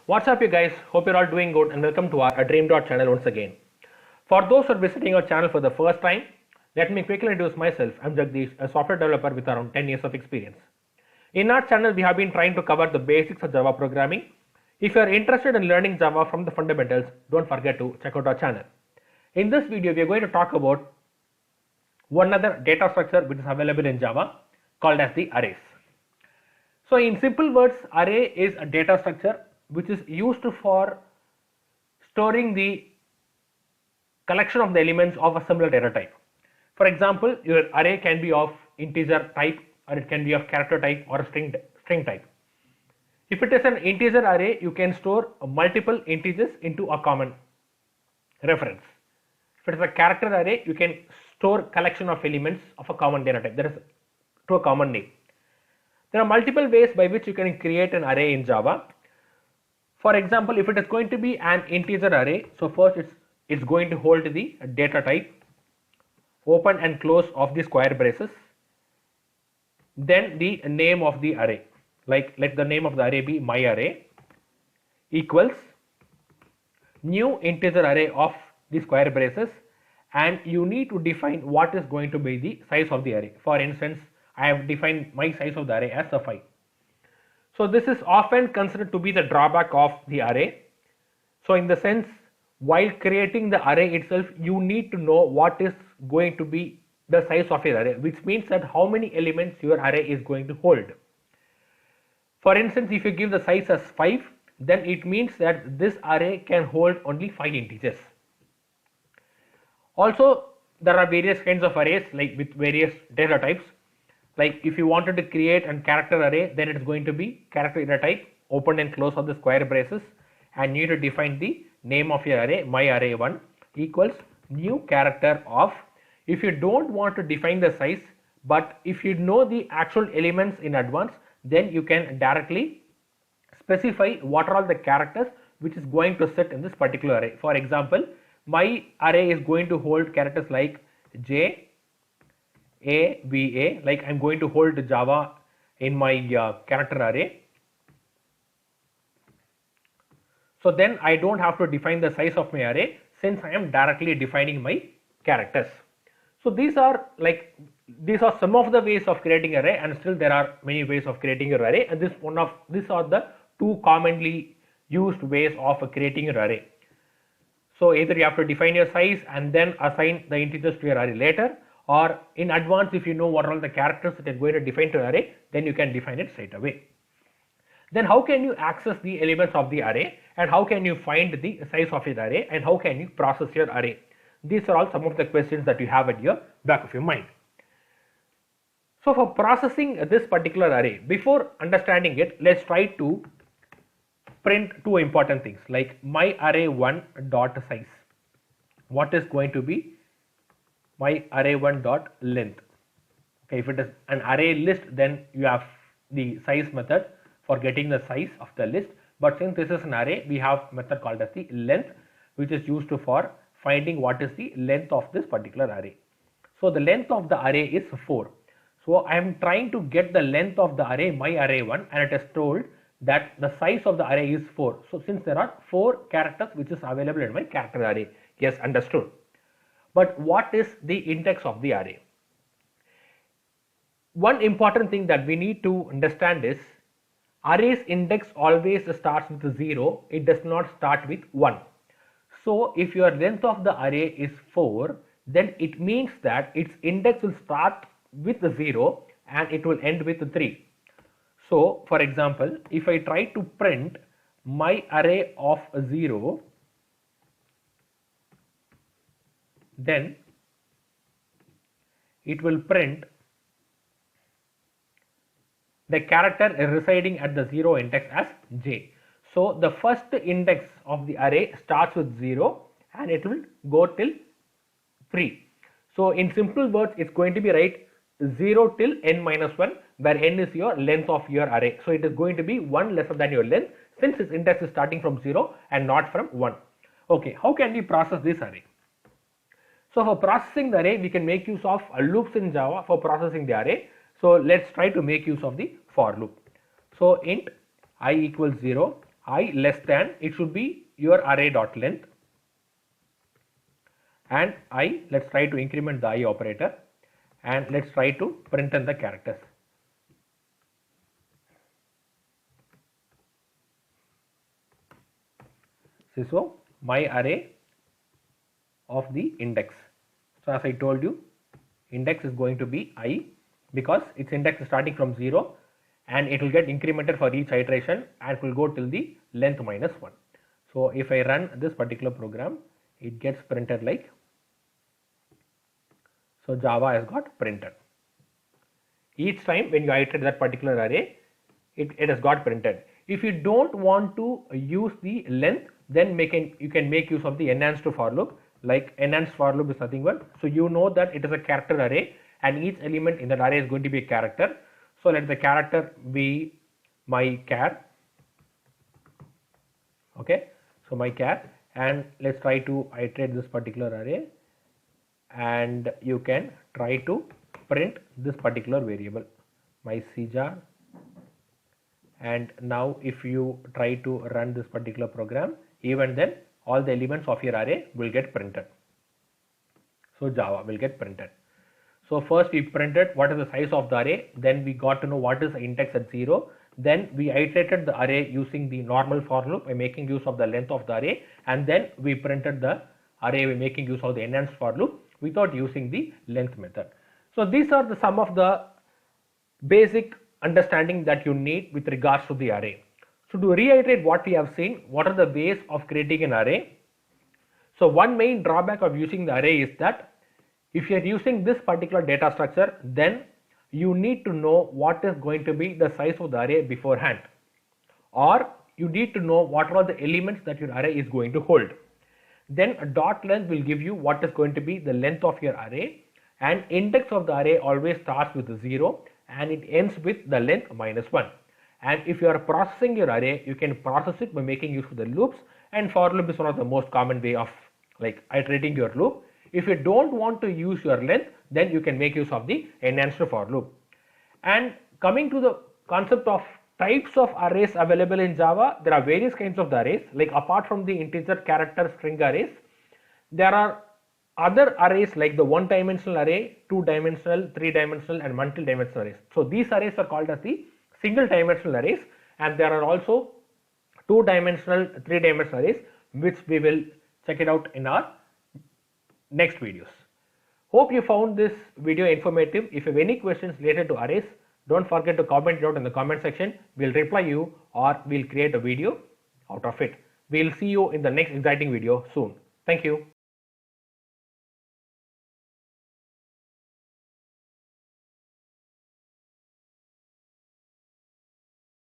What's up you guys, hope you're all doing good and welcome to our Dream Dot channel once again. For those who are visiting our channel for the first time, let me quickly introduce myself. I'm Jagdish, a software developer with around 10 years of experience. In our channel, we have been trying to cover the basics of Java programming. If you are interested in learning Java from the fundamentals, don't forget to check out our channel. In this video, we are going to talk about one other data structure which is available in Java called as the arrays. So in simple words, array is a data structure which is used for storing the collection of the elements of a similar data type. For example, your array can be of integer type, or it can be of character type or a string type. If it is an integer array, you can store multiple integers into a common reference. If it is a character array, you can store collection of elements of a common data type, that is to a common name. There are multiple ways by which you can create an array in Java. For example, if it is going to be an integer array, so first it's going to hold the data type, open and close of the square braces, then the name of the array, like let the name of the array be my array, equals new integer array of the square braces, and you need to define what is going to be the size of the array. For instance, I have defined my size of the array as a 5. So this is often considered to be the drawback of the array. So in the sense, while creating the array itself, you need to know what is going to be the size of your array, which means that how many elements your array is going to hold. For instance, if you give the size as 5, then it means that this array can hold only 5 integers. Also, there are various kinds of arrays like with various data types. Like if you wanted to create a character array, then it is going to be character data type, open and close of the square braces, and you need to define the name of your array, my array 1 equals new character of. If you don't want to define the size, but if you know the actual elements in advance, then you can directly specify what are all the characters which is going to sit in this particular array. For example, my array is going to hold characters like J, A, V, A, like I'm going to hold Java in my character array. So then I don't have to define the size of my array since I am directly defining my characters. So these are some of the ways of creating array, and still there are many ways of creating an array, and these are the two commonly used ways of creating an array. So either you have to define your size and then assign the integers to your array later, or in advance if you know what are all the characters that are going to define to array, then you can define it straight away. Then how can you access the elements of the array, and how can you find the size of your array, and how can you process your array? These are all some of the questions that you have at your back of your mind. So for processing this particular array, before understanding it, let's try to print two important things like my array 1 dot size. What is going to be my array 1 dot length? Okay, if it is an array list, then you have the size method for getting the size of the list. But since this is an array, we have method called as the length, which is used for finding what is the length of this particular array. So the length of the array is 4. So I am trying to get the length of the array, my array 1, and it is told that the size of the array is 4. So since there are 4 characters which is available in my character array, yes, understood. But what is the index of the array? One important thing that we need to understand is array's index always starts with 0, it does not start with 1. So if your length of the array is 4, then it means that its index will start with 0 and it will end with 3. So for example, if I try to print my array of 0, then it will print the character residing at the 0 index as J. So the first index of the array starts with 0 and it will go till 3. So in simple words, it's going to be right 0 till n minus 1, where n is your length of your array. So it is going to be 1 lesser than your length since its index is starting from 0 and not from 1. Okay, how can we process this array? So for processing the array, we can make use of loops in Java for processing the array. So let's try to make use of the for loop. So int I equals 0, I less than, it should be your array dot length, and I, let's try to increment the I operator, and let's try to print in the characters. So my array of the index. So as I told you, index is going to be I, because its index is starting from 0 and it will get incremented for each iteration and it will go till the length minus 1. So if I run this particular program, it gets printed like, so Java has got printed. Each time when you iterate that particular array, it has got printed. If you don't want to use the length, then you can make use of the enhanced for loop. Like enhanced for loop is nothing but, so you know that it is a character array and each element in that array is going to be a character. So let the character be my char. Okay, so my char, and let's try to iterate this particular array, and you can try to print this particular variable, my cjar. And now if you try to run this particular program, even then all the elements of your array will get printed. So Java will get printed. So first we printed what is the size of the array, then we got to know what is the index at 0, then we iterated the array using the normal for loop by making use of the length of the array, and then we printed the array by making use of the enhanced for loop without using the length method. So these are the some of the basic understanding that you need with regards to the array. So to reiterate what we have seen, what are the ways of creating an array? So one main drawback of using the array is that if you are using this particular data structure, then you need to know what is going to be the size of the array beforehand, or you need to know what are the elements that your array is going to hold. Then a dot length will give you what is going to be the length of your array, and index of the array always starts with 0 and it ends with the length minus 1. And if you are processing your array, you can process it by making use of the loops, and for loop is one of the most common way of like iterating your loop. If you don't want to use your length, then you can make use of the enhanced for loop. And coming to the concept of types of arrays available in Java, there are various kinds of the arrays. Like apart from the integer, character, string arrays, there are other arrays like the one-dimensional array, two-dimensional, three-dimensional and multi-dimensional arrays. So these arrays are called as the single-dimensional arrays, and there are also two-dimensional, three-dimensional arrays, which we will check it out in our next videos. Hope you found this video informative. If you have any questions related to arrays, don't forget to comment it out in the comment section. We'll reply you, or we'll create a video out of it. We'll see you in the next exciting video soon. Thank you.